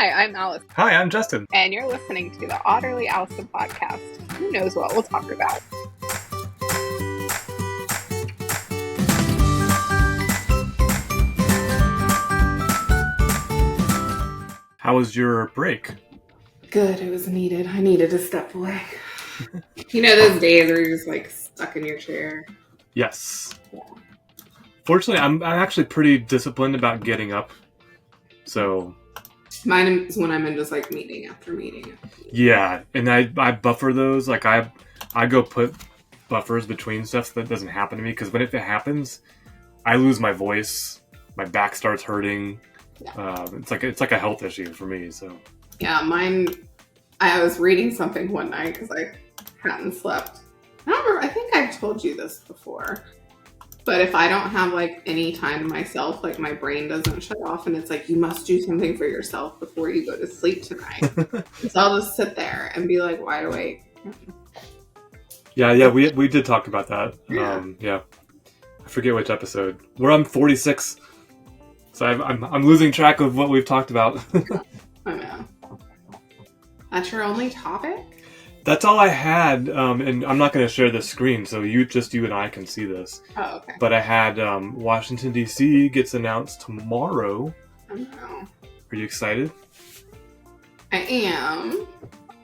Hi, I'm Alice. Hi, I'm Justin. And you're listening to the Otterly Owlsome podcast. Who knows what we'll talk about? How was your break? Good, it was needed. I needed to step away. You know those days where you're just like stuck in your chair? Yes. Yeah. Fortunately, I'm actually pretty disciplined about getting up. So mine is when I'm in just like meeting after meeting. Yeah, and I buffer those. Like I go put buffers between stuff so that doesn't happen to me, because if it happens, I lose my voice, my back starts hurting. Yeah. It's like a health issue for me. So yeah, mine. I was reading something one night because I hadn't slept. I don't remember. I think I've told you this before. But if I don't have like any time to myself, like my brain doesn't shut off, and it's like, you must do something for yourself before you go to sleep tonight. So I'll just sit there and be like wide awake. Yeah, we did talk about that. Yeah. I forget which episode. We're on 46, so I'm losing track of what we've talked about. I know. That's your only topic? That's all I had, and I'm not going to share the screen, so you and I can see this. Oh, okay. But I had Washington, D.C. gets announced tomorrow. I know. Are you excited? I am.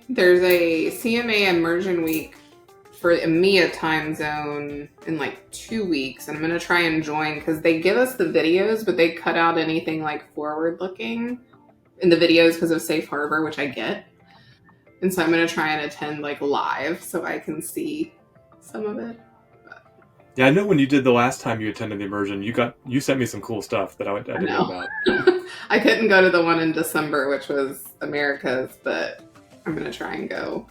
There's a CMA immersion week for EMEA time zone in like 2 weeks, and I'm going to try and join because they give us the videos, but they cut out anything like forward-looking in the videos because of Safe Harbor, which I get. And so I'm going to try and attend like live so I can see some of it. But... yeah, I know when you did the last time you attended the immersion, you sent me some cool stuff that I didn't know about. I couldn't go to the one in December, which was America's, but I'm going to try and go.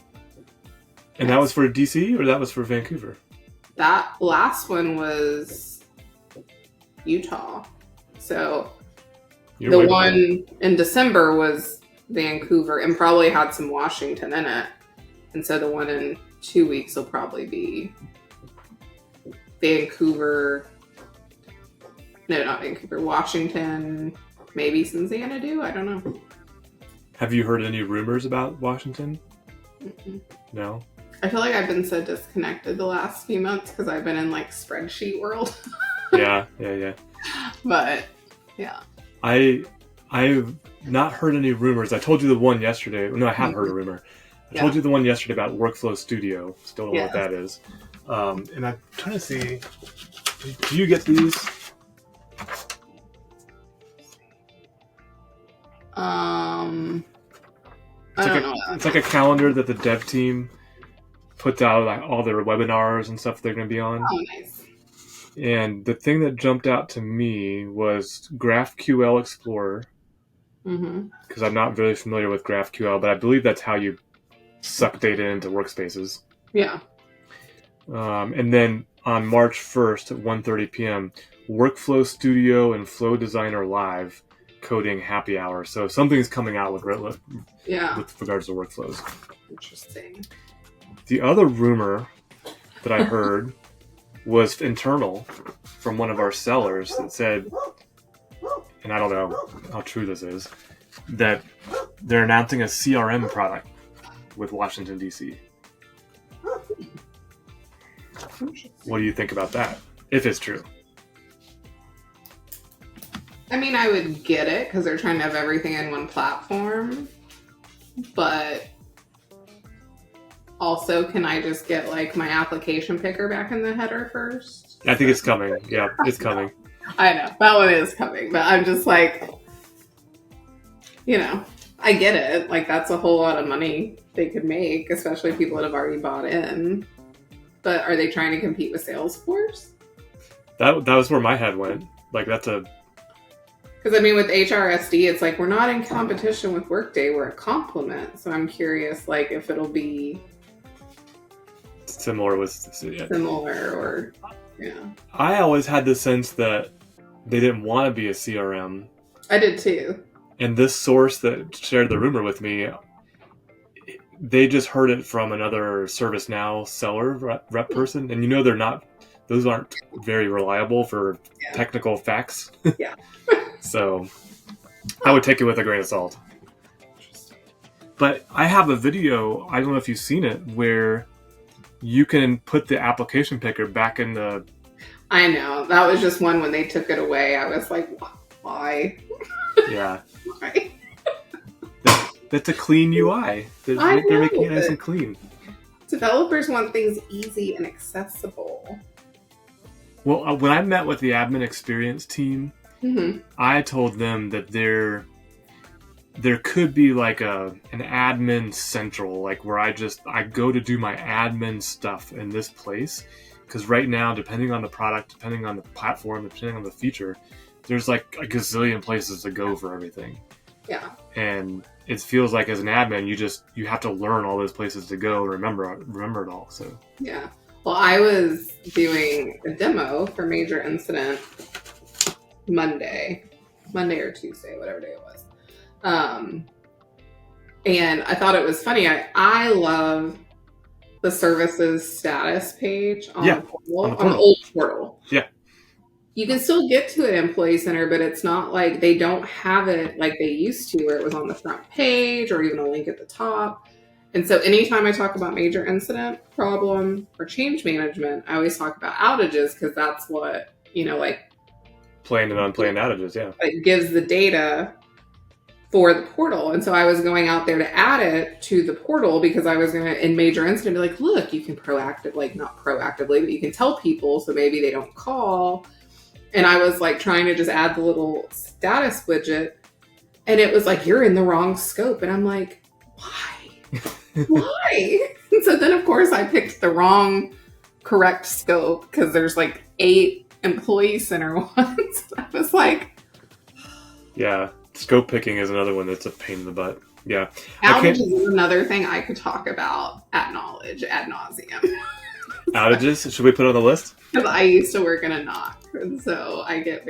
And that was for DC or that was for Vancouver? That last one was Utah. So the one in December was Vancouver and probably had some Washington in it. And so the one in 2 weeks will probably be Vancouver. No, not Vancouver. Washington. Maybe some Xanadu. I don't know. Have you heard any rumors about Washington? Mm-mm. No? I feel like I've been so disconnected the last few months because I've been in like spreadsheet world. Yeah. But yeah. I've not heard any rumors. I told you the one yesterday. No, I have heard a rumor. I told you the one yesterday about Workflow Studio. Still don't know what that is. And I'm trying to see. Do you get these? It's like a calendar that the dev team puts out, like all their webinars and stuff they're going to be on. Oh, nice. And the thing that jumped out to me was GraphQL Explorer. Because I'm not very familiar with GraphQL, but I believe that's how you suck data into workspaces. Yeah. And then on March 1st at 1:30 p.m., Workflow Studio and Flow Designer Live coding happy hour. So something's coming out with regards to workflows. Interesting. The other rumor that I heard was internal from one of our sellers that said, and I don't know how true this is, that they're announcing a CRM product with Washington, D.C. What do you think about that, if it's true? I mean, I would get it because they're trying to have everything in one platform, but also, can I just get like my application picker back in the header first? I think it's coming. Yeah, it's coming. I know. That one is coming, but I'm just like, I get it. Like, that's a whole lot of money they could make, especially people that have already bought in. But are they trying to compete with Salesforce? That was where my head went. Like, that's a... Because, I mean, with HRSD, it's like, we're not in competition with Workday. We're a complement. So I'm curious, like, if it'll be... Similar or... Yeah. I always had the sense that they didn't want to be a CRM. I did too. And this source that shared the rumor with me, they just heard it from another ServiceNow seller rep person. And those aren't very reliable for technical facts. Yeah. So I would take it with a grain of salt. But I have a video, I don't know if you've seen it, where you can put the application picker back in the... I know. That was just one when they took it away. I was like, why? Yeah. Why? That's a clean UI. They're making it nice and clean. Developers want things easy and accessible. Well, when I met with the admin experience team, I told them that there could be like an admin central, like where I go to do my admin stuff in this place. Because right now, depending on the product, depending on the platform, depending on the feature, there's like a gazillion places to go for everything. Yeah. And it feels like as an admin, you have to learn all those places to go and remember it all. So yeah. Well, I was doing a demo for Major Incident Monday or Tuesday, whatever day it was. And I thought it was funny. I love the services status page on the portal, on the old portal. Yeah. You can still get to it in Employee Center, but it's not like they don't have it like they used to, where it was on the front page or even a link at the top. And so anytime I talk about major incident, problem, or change management, I always talk about outages because that's what, like planned and unplanned outages, yeah. It gives the data for the portal. And so I was going out there to add it to the portal because I was going to, in major incident, be like, look, you can not proactively, but you can tell people so maybe they don't call. And I was like trying to just add the little status widget. And it was like, you're in the wrong scope. And I'm like, why? Why? And so then, of course, I picked the wrong correct scope because there's like 8 Employee Center ones. I was like... Yeah, scope picking is another one that's a pain in the butt. Yeah. Outages is another thing I could talk about ad nauseum. Outages? Should we put it on the list? Because I used to work in a knock, and so I get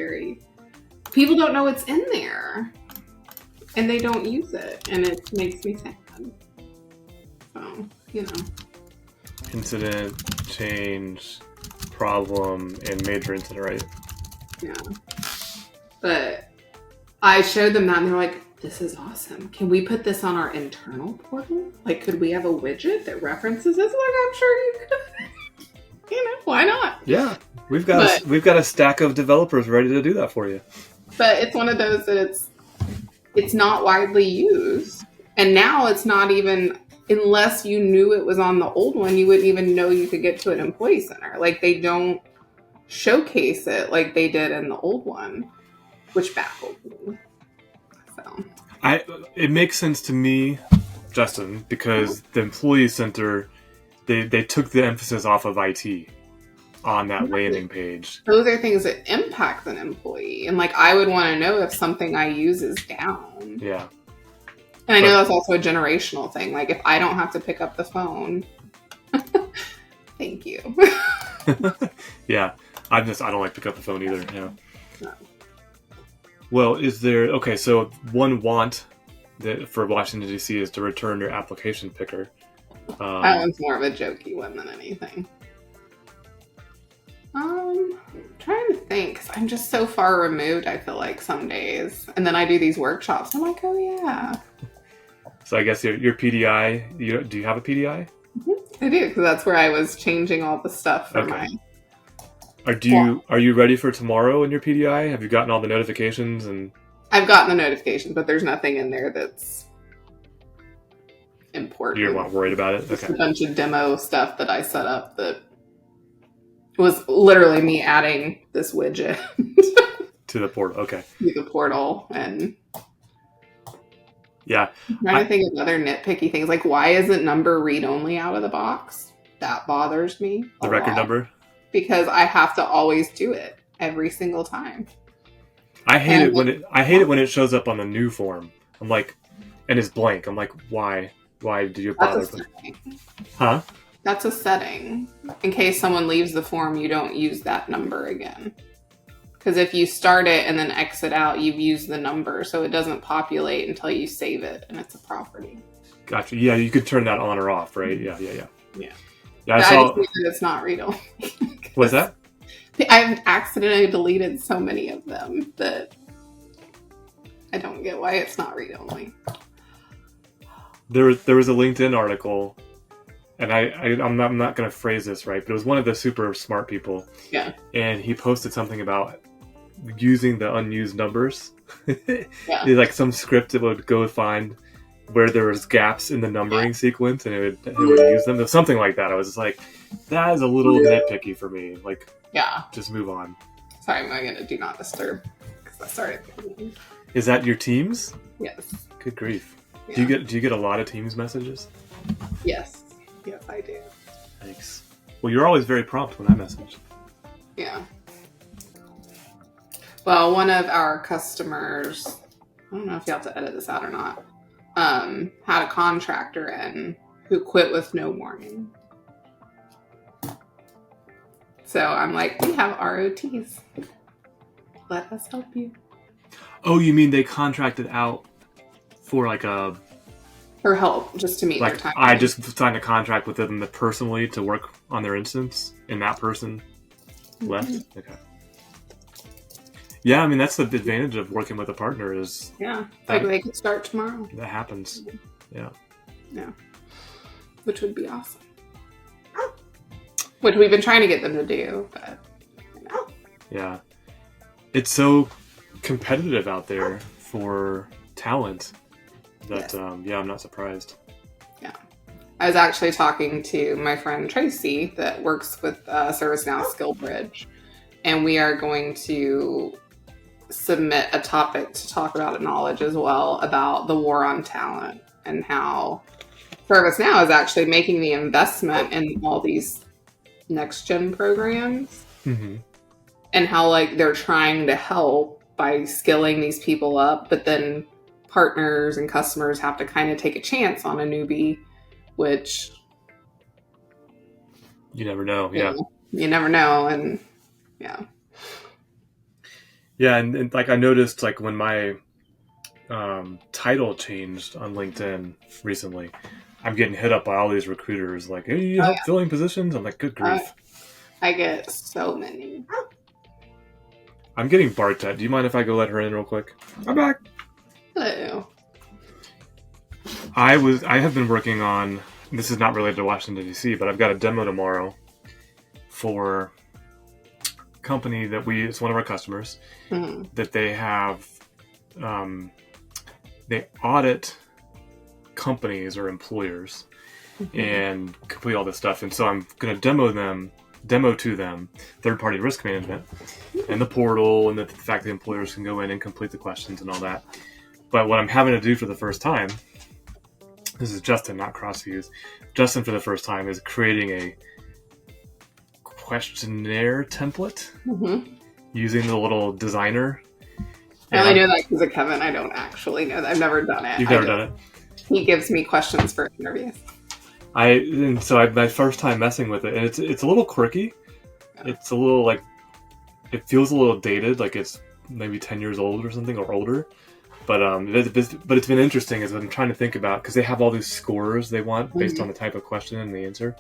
people don't know what's in there, and they don't use it, and it makes me sad. So, Incident, change, problem, and major incident, right? Yeah. But I showed them that, and they're like, this is awesome. Can we put this on our internal portal? Like, could we have a widget that references this? Like, I'm sure you could. Why not? Yeah, we've got a stack of developers ready to do that for you. But it's one of those that it's not widely used, and now it's not even, unless you knew it was on the old one, you wouldn't even know you could get to an Employee Center. Like, they don't showcase it like they did in the old one, which baffled me. So it makes sense to me, Justin, because the Employee Center, they took the emphasis off of IT on that landing page. Those are things that impact an employee. And like, I would want to know if something I use is down. Yeah. And I know that's also a generational thing. Like, if I don't have to pick up the phone, thank you. Yeah. I don't like to pick up the phone either. Yeah. No. Well, so one want that for Washington, D.C. is to return your application picker. That one's more of a jokey one than anything. I'm trying to think, 'cause I'm just so far removed, I feel like, some days. And then I do these workshops. I'm like, oh, yeah. So I guess your PDI, do you have a PDI? Mm-hmm. I do, because that's where I was changing all the stuff for mine. Are you ready for tomorrow in your PDI? Have you gotten all the notifications? And I've gotten the notifications, but there's nothing in there that's important. You're not worried about it? Just a bunch of demo stuff that I set up that was literally me adding this widget to the portal. Okay. To the portal, and yeah, I'm trying to think of other nitpicky things. Like, why isn't number read only out of the box? That bothers me. The record number? Because I have to always do it every single time. I hate it when it shows up on the new form. I'm like, and it's blank. I'm like, why? Why do you bother? Huh? That's a setting. In case someone leaves the form, you don't use that number again. Because if you start it and then exit out, you've used the number, so it doesn't populate until you save it, and it's a property. Gotcha. Yeah, you could turn that on or off, right? Yeah. Yeah, I saw. I just that it's not read-only. What's that? I've accidentally deleted so many of them that I don't get why it's not read-only. There was a LinkedIn article, and I'm not going to phrase this right, but it was one of the super smart people. Yeah. And he posted something about using the unused numbers. Yeah. Like some script that would go find where there was gaps in the numbering sequence, and it would use them. It was something like that. I was just like, that is a little nitpicky for me. Like, yeah, just move on. Sorry, I'm going to do not disturb because I started thinking. Is that your Teams? Yes. Good grief. Yeah. Do you get a lot of Teams messages? Yes, I do. Thanks. Well, you're always very prompt when I message. Yeah. Well, one of our customers, I don't know if you have to edit this out or not, had a contractor in who quit with no warning. So I'm like, we have ROTs. Let us help you. Oh, you mean they contracted out for like a... For help, just to meet their Like, time. I just signed a contract with them personally to work on their instance, and that person left? Okay. Yeah, I mean, that's the advantage of working with a partner is... Yeah, like they could start tomorrow. That happens. Yeah. Yeah. Which would be awesome. Which we've been trying to get them to do, but... Yeah. It's so competitive out there for talent that, yeah, I'm not surprised. Yeah. I was actually talking to my friend Tracy that works with ServiceNow Skill Bridge, and we are going to submit a topic to talk about at Knowledge as well about the war on talent and how ServiceNow is actually making the investment in all these next-gen programs. Mm-hmm. And how like they're trying to help by skilling these people up, but then partners and customers have to kind of take a chance on a newbie, which you never know. Yeah, you never know, and yeah, and like I noticed, like when my title changed on LinkedIn recently, I'm getting hit up by all these recruiters like, "Hey, you help filling positions?" I'm like, "Good grief!" I get so many. I'm getting barked at. Do you mind if I go let her in real quick? I'm back. Hello. I have been working on, this is not related to Washington, D.C., but I've got a demo tomorrow for a company that it's one of our customers, that they have, they audit companies or employers and complete all this stuff. And so I'm going to demo to them third-party risk management and the portal and the fact that employers can go in and complete the questions and all that. But what I'm having to do for the first time, this is Justin, not cross-use. Justin, for the first time, is creating a questionnaire template using the little designer. I only know that because of Kevin. I don't actually know that. I've never done it. You've never done it? He gives me questions for interviews. My first time messing with it, and it's a little quirky. It's a little like, it feels a little dated, like it's maybe 10 years old or something, or older. But it's been interesting as I'm trying to think about, because they have all these scores they want based on the type of question and the answer.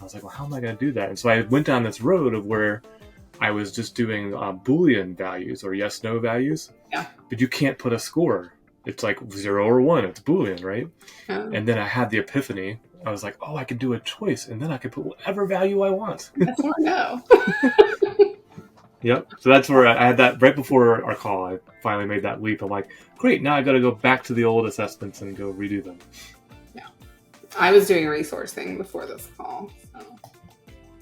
I was like, well, how am I going to do that? And so I went down this road of where I was just doing Boolean values or yes/no values. Yeah. But you can't put a score. It's like 0 or 1. It's Boolean, right? And then I had the epiphany. I was like, oh, I could do a choice, and then I could put whatever value I want. That's more no. Yep. So that's where I had that right before our call. I finally made that leap. I'm like, great, now I got to go back to the old assessments and go redo them. Yeah. I was doing resourcing before this call. So.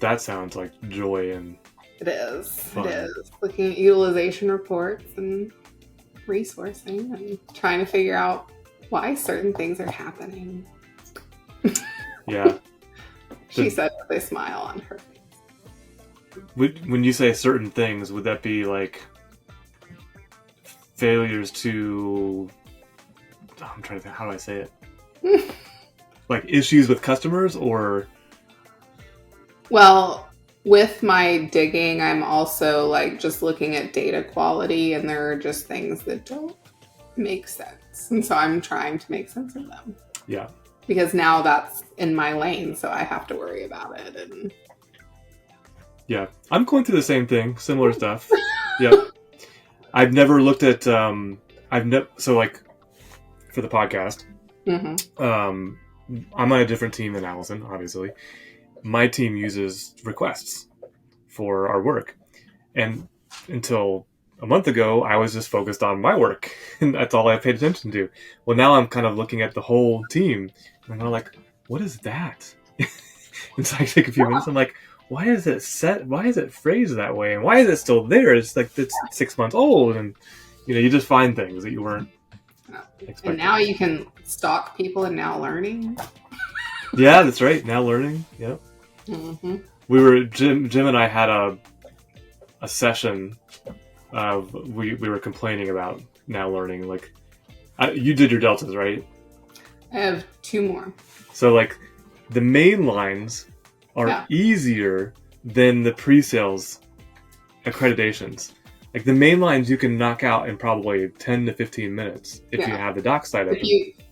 That sounds like joy and It is. fun. It is. Looking at utilization reports and resourcing and trying to figure out why certain things are happening. Yeah. She said with a smile on her face. When you say certain things, would that be like failures to... I'm trying to think, how do I say it? Like issues with customers or... Well, with my digging, I'm also like just looking at data quality, and there are just things that don't make sense. And so I'm trying to make sense of them. Yeah. Because now that's in my lane, so I have to worry about it. And Yeah. I'm going through the same thing, similar stuff. Yep. I've never looked at... so like for the podcast, Mm-hmm. I'm on a different team than Allison, obviously. My team uses requests for our work. And until a month ago, I was just focused on my work. And that's all I paid attention to. Well, now I'm kind of looking at the whole team. And I'm like, what is that? And so I take a few minutes. I'm like, why is it set? Why is it phrased that way? And why is it still there? It's like it's 6 months old. And, you just find things that you weren't expecting. And now you can stalk people in Now Learning. Yeah, that's right. Now Learning. Yep. Mm-hmm. Jim and I had a session of we were complaining about Now Learning. Like, you did your deltas, right? I have 2 more. So like the main lines are easier than the pre-sales accreditations. Like the main lines you can knock out in probably 10 to 15 minutes if you have the doc side open.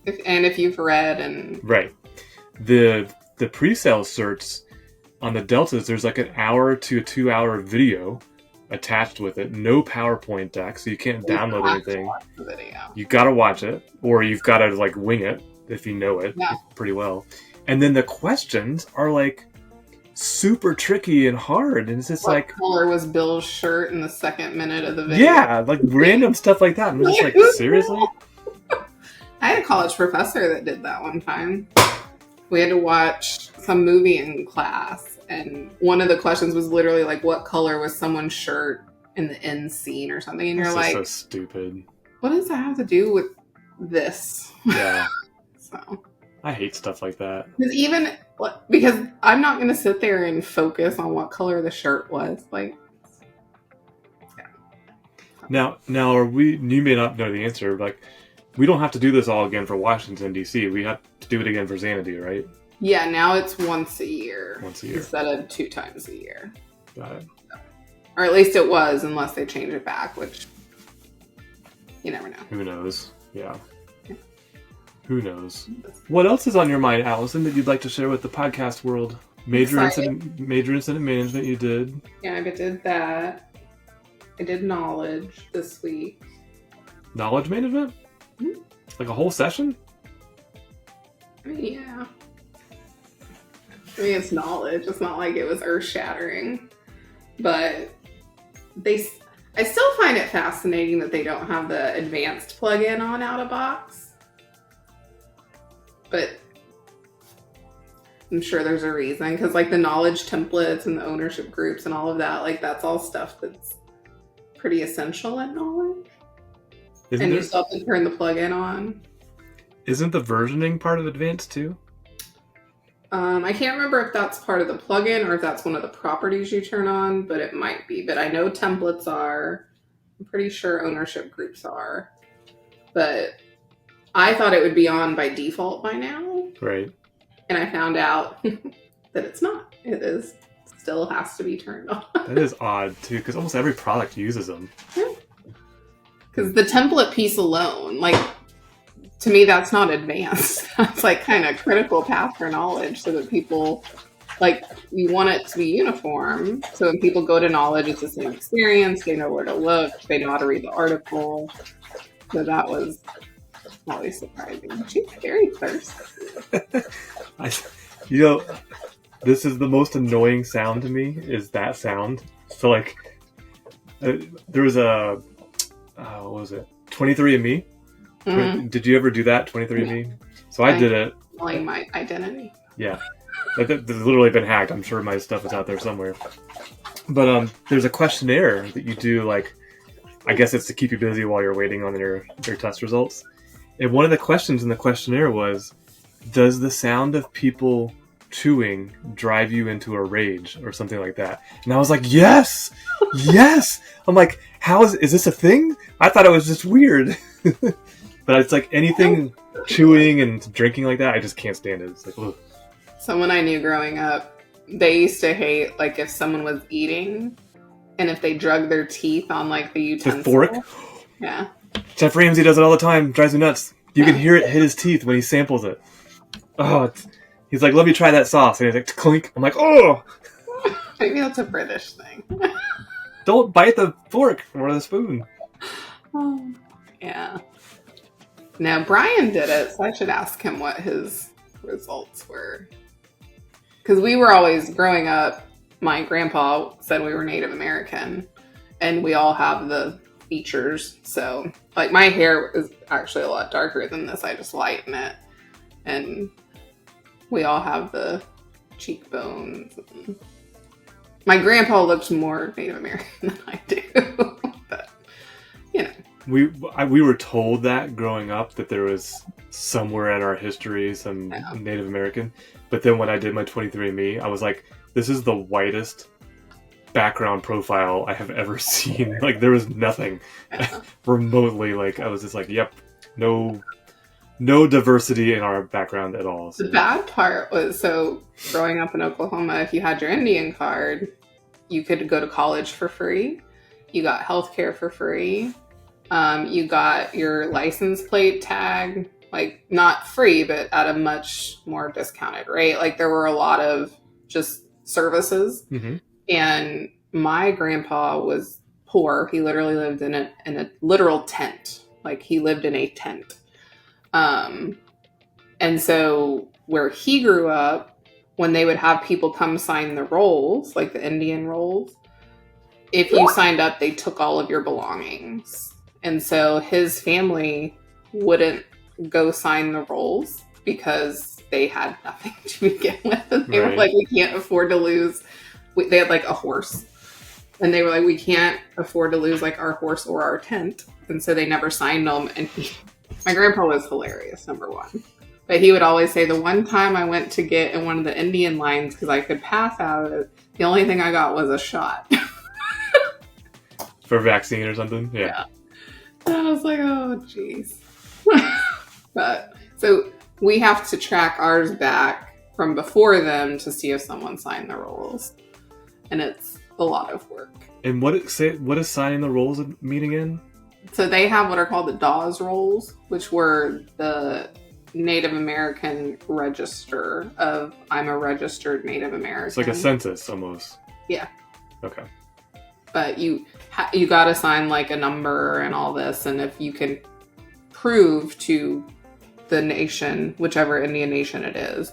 If you've read and right. The pre-sales certs on the deltas, there's like an hour to a 2 hour video attached with it. No PowerPoint deck, so you can't download anything. You gotta watch it, or you've gotta like wing it if you know it pretty well. And then the questions are like super tricky and hard, and it's just what color was Bill's shirt in the second minute of the video? Yeah, like random stuff like that. I'm just like, seriously? I had a college professor that did that one time. We had to watch some movie in class, and one of the questions was literally like, what color was someone's shirt in the end scene or something? And you're like, so stupid. What does that have to do with this? Yeah. So I hate stuff like that. Because I'm not going to sit there and focus on what color the shirt was. Like, yeah. Now, you may not know the answer, but we don't have to do this all again for Washington, D.C. We have to do it again for Xanadu, right? Yeah, now it's once a year. Once a year. Instead of 2 times a year. Got it. Or at least it was, unless they change it back, which you never know. Who knows? Yeah. Who knows? What else is on your mind, Allison, that you'd like to share with the podcast world? Major incident management you did. Yeah, I did that. I did knowledge this week. Knowledge management? Mm-hmm. Like a whole session? I mean, yeah. I mean, it's knowledge. It's not like it was earth-shattering. But I still find it fascinating that they don't have the advanced plugin on out of box. But I'm sure there's a reason, because like the knowledge templates and the ownership groups and all of that, like that's all stuff that's pretty essential in knowledge. You still have to turn the plugin on. Isn't the versioning part of advanced too? I can't remember if that's part of the plugin or if that's one of the properties you turn on, but it might be. But I know templates are. I'm pretty sure ownership groups are. But I thought it would be on by default by now. Right. And I found out that it's not. It is still has to be turned on. That is odd too, because almost every product uses them. Because the template piece alone, like, to me, that's not advanced. That's like kind of critical path for knowledge, so that people, like, you want it to be uniform. So when people go to knowledge, it's the same experience. They know where to look. They know how to read the article. So that was always surprising. She's very thirsty. This is the most annoying sound to me, is that sound. So like, there was a, what was it? 23andMe? Mm-hmm. Did you ever do that, 23andMe? So I did it. Like my identity. Yeah. That's literally been hacked. I'm sure my stuff is out there somewhere. But there's a questionnaire that you do, like, I guess it's to keep you busy while you're waiting on your test results. And one of the questions in the questionnaire was, does the sound of people chewing drive you into a rage or something like that? And I was like, yes! Yes! I'm like, is this a thing? I thought it was just weird. But it's like anything chewing and drinking like that, I just can't stand it. It's like, ugh. Someone I knew growing up, they used to hate, like, if someone was eating and if they drug their teeth on, like, the utensil. The fork? Yeah. Chef Ramsay does it all the time. Drives me nuts. You can hear it hit his teeth when he samples it. Oh, he's like, let me try that sauce. And he's like, clink. I'm like, oh! Maybe that's a British thing. Don't bite the fork or the spoon. Oh, yeah. Now, Brian did it, so I should ask him what his results were. Because we were always, growing up, my grandpa said we were Native American, and we all have the features. So, like, my hair is actually a lot darker than this. I just lighten it. And we all have the cheekbones. My grandpa looks more Native American than I do. But, you know. We were told that growing up, that there was somewhere in our history some Native American. But then when I did my 23andMe, I was like, this is the whitest background profile I have ever seen. Like, there was nothing remotely, like, I was just like, yep, no diversity in our background at all. So. The bad part was, so growing up in Oklahoma, if you had your Indian card, you could go to college for free. You got healthcare for free. You got your license plate tag, like, not free, but at a much more discounted rate. Like, there were a lot of just services. Mm-hmm. And my grandpa was poor. He literally lived in a literal tent. Like, he lived in a tent. And so where he grew up, when they would have people come sign the rolls, like the Indian rolls, if you signed up, they took all of your belongings. And so his family wouldn't go sign the rolls because they had nothing to begin with. And they were like, we can't afford to lose. They had like a horse. And they were like, we can't afford to lose like our horse or our tent. And so they never signed them. And my grandpa was hilarious, number one. But he would always say, the one time I went to get in one of the Indian lines because I could pass out of it, the only thing I got was a shot. For vaccine or something? Yeah. And I was like, oh, jeez. But so we have to track ours back from before them to see if someone signed the rolls. And it's a lot of work. And what is signing the rolls mean again? So they have what are called the Dawes rolls, which were the Native American register of, I'm a registered Native American. It's like a census almost. Yeah. Okay. But you got to sign like a number and all this, and if you can prove to the nation, whichever Indian nation it is,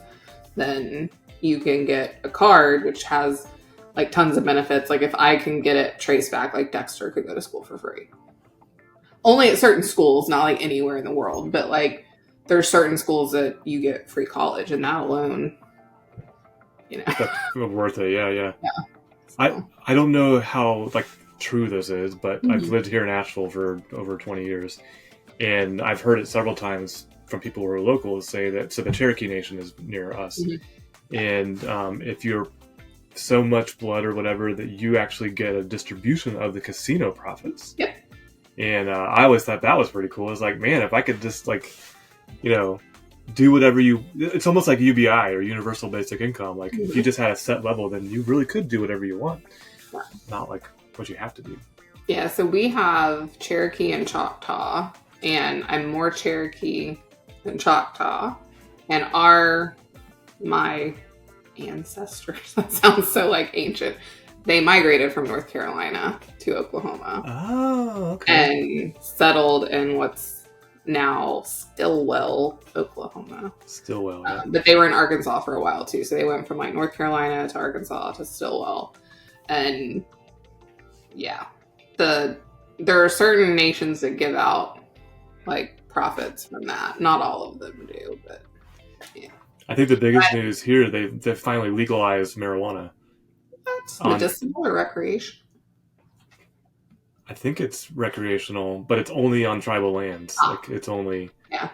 then you can get a card which has like tons of benefits. Like if I can get it traced back, like Dexter could go to school for free. Only at certain schools, not like anywhere in the world, but like there's certain schools that you get free college, and that alone, you know. That's worth it, yeah. So. I don't know how like true this is, but Mm-hmm. I've lived here in Asheville for over 20 years, and I've heard it several times from people who are locals say that, so the Cherokee Nation is near us, Mm-hmm. and if you're so much blood or whatever, that you actually get a distribution of the casino profits. Yep. And I always thought that was pretty cool. It's like, man, if I could just like, you know, do whatever it's almost like UBI or Universal Basic Income. Like if you just had a set level, then you really could do whatever you want. Yeah. Not like what you have to do. Yeah, so we have Cherokee and Choctaw, and I'm more Cherokee than Choctaw. And my ancestors, that sounds so like ancient, they migrated from North Carolina to Oklahoma. Oh, okay. And settled in what's now Stillwell, Oklahoma. Stillwell, yeah. But they were in Arkansas for a while too. So they went from like North Carolina to Arkansas to Stillwell. And yeah, there are certain nations that give out like profits from that. Not all of them do, but yeah. I think the biggest news here, they've finally legalized marijuana. That's medicinal or recreation? I think it's recreational, but it's only on tribal lands. Like it's only Yeah,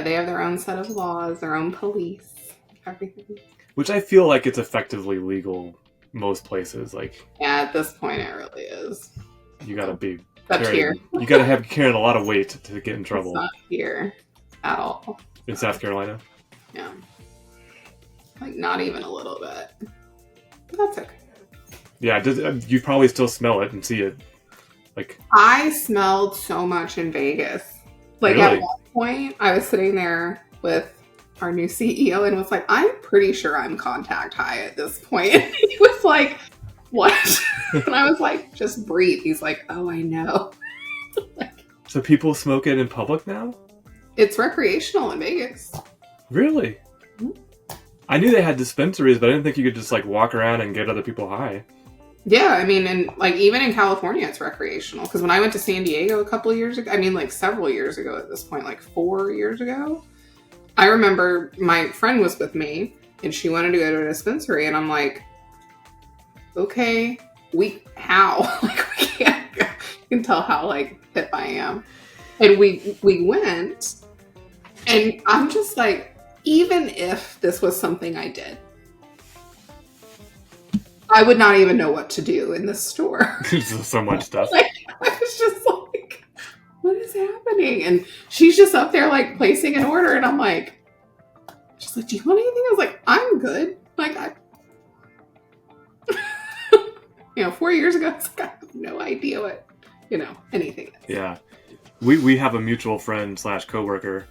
they have their own set of laws, their own police, everything. Which I feel like it's effectively legal most places. Like at this point, it really is. You gotta be here. You gotta have carrying a lot of weight to get in trouble. It's not here at all. In South Carolina? Yeah. Like not even a little bit. But that's okay. Yeah, you probably still smell it and see it. Like I smelled so much in Vegas. Like really? At one point, I was sitting there with our new CEO and was like, I'm pretty sure I'm contact high at this point. And he was like, what? And I was like, just breathe. He's like, oh, I know. Like, So people smoke it in public now? It's recreational in Vegas. Really? Mm-hmm. I knew they had dispensaries, but I didn't think you could just like walk around and get other people high. Yeah, I mean, and like even in California, it's recreational. Because when I went to San Diego a couple of years ago, I mean, like several years ago at this point, like 4 years ago, I remember my friend was with me and she wanted to go to a dispensary, and I'm like, okay, how? Like, we can't go. You can tell how like hip I am. And we went, and I'm just like, even if this was something I did, I would not even know what to do in this store. There's so much stuff. Like, I was just like, what is happening? And she's just up there like placing an order, and I'm like, she's like, do you want anything? I was like, I'm good. Like, 4 years ago, I was like, I have no idea what, anything is. Yeah. We have a mutual friend / coworker.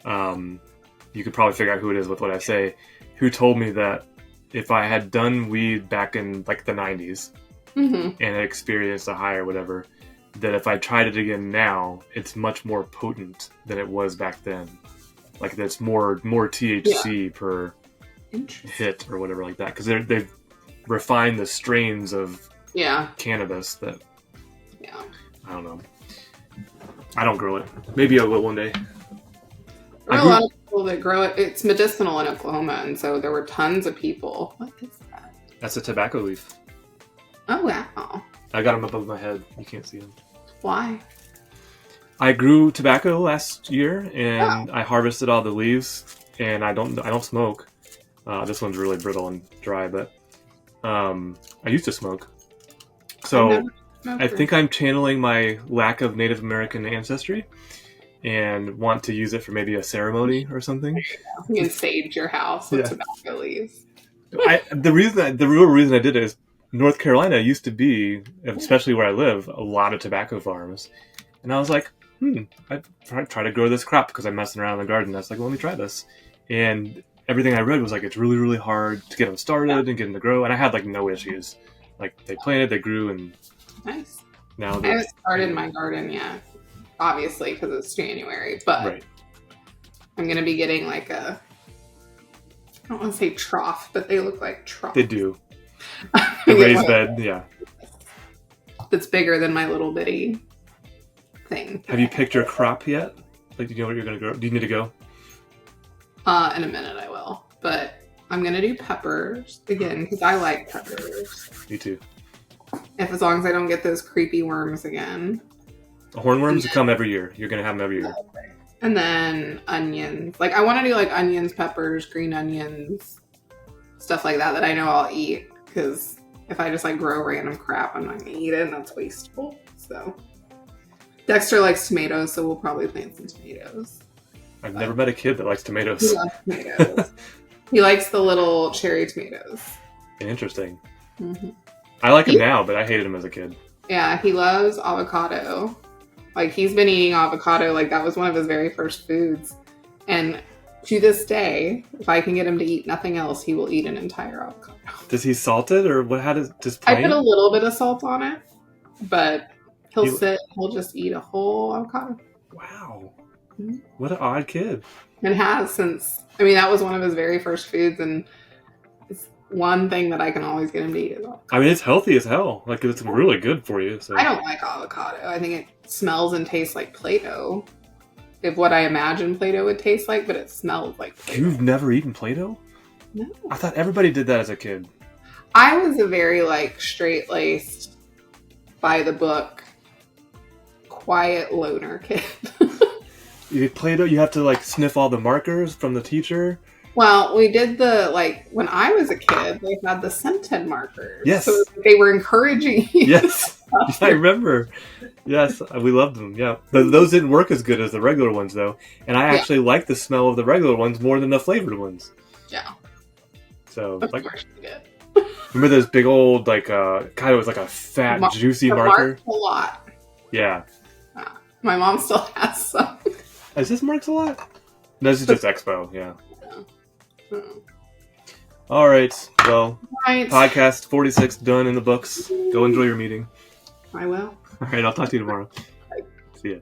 You could probably figure out who it is with what I say, who told me that if I had done weed back in like the 90s and had experienced a high or whatever, that if I tried it again now, it's much more potent than it was back then. Like there's more THC per hit or whatever like that. Because they've refined the strains of cannabis that, I don't know. I don't grow it. Maybe I will one day. There are a lot of people that grow it. It's medicinal in Oklahoma, and so there were tons of people. What is that? That's a tobacco leaf. Oh, wow. I got them above my head. You can't see them. Why? I grew tobacco last year, and I harvested all the leaves, and I don't smoke. This one's really brittle and dry, but I used to smoke. So I think I'm channeling my lack of Native American ancestry and want to use it for maybe a ceremony or something. You can sage your house with tobacco leaves. The real reason I did it is North Carolina used to be, especially where I live, a lot of tobacco farms. And I was like, I'd try to grow this crop because I'm messing around in the garden. I was like, well, let me try this. And everything I read was like, it's really, really hard to get them started and get them to grow. And I had like no issues. Like they planted, they grew, and nice. Now I haven't started my garden yet, obviously, because it's January. But I'm going to be getting like I don't want to say trough, but they look like troughs. They do. The raised bed, yeah. That's bigger than my little bitty thing. Have you picked your crop yet? Like, do you know what you're going to grow? Do you need to go? In a minute I will. But I'm going to do peppers again because I like peppers. Me too. As long as I don't get those creepy worms again. The hornworms come every year. You're going to have them every year. And then onions. Like, I want to do like onions, peppers, green onions, stuff like that I know I'll eat. Because if I just like grow random crap, I'm not going to eat it, and that's wasteful. So Dexter likes tomatoes, so we'll probably plant some tomatoes. I've never met a kid that likes tomatoes. He loves tomatoes. He likes the little cherry tomatoes. Interesting. Mm-hmm. I like them now, but I hated them as a kid. Yeah, he loves avocado. Like, he's been eating avocado. Like, that was one of his very first foods. And to this day, if I can get him to eat nothing else, he will eat an entire avocado. Does he salt it, or what? How does just I plain? put a little bit of salt on it, but he'll just eat a whole avocado. Wow. Mm-hmm. What an odd kid. And has since, that was one of his very first foods, and it's one thing that I can always get him to eat as well. I mean, it's healthy as hell. Like, it's really good for you. So. I don't like avocado. I think it smells and tastes like Play-Doh. If what I imagine Play-Doh would taste like, but it smells like Play-Doh. You've never eaten Play-Doh? No. I thought everybody did that as a kid. I was a very, straight-laced, by-the-book, quiet loner kid. You did Play-Doh? You have to, sniff all the markers from the teacher? Well, we did when I was a kid, they had the scented markers. Yes. So they were encouraging you. Yes. I remember. Yes, we loved them, yeah. But those didn't work as good as the regular ones, though. And I actually like the smell of the regular ones more than the flavored ones. Yeah. So, of course you did. Remember those big old, kind of was like a fat, juicy marker? Marks a lot. Yeah. My mom still has some. Is this Marks a lot? No, this is just Expo, yeah. All right. Well, podcast 46 done in the books. Go enjoy your meeting. I will. All right. I'll talk to you tomorrow. Bye. See ya.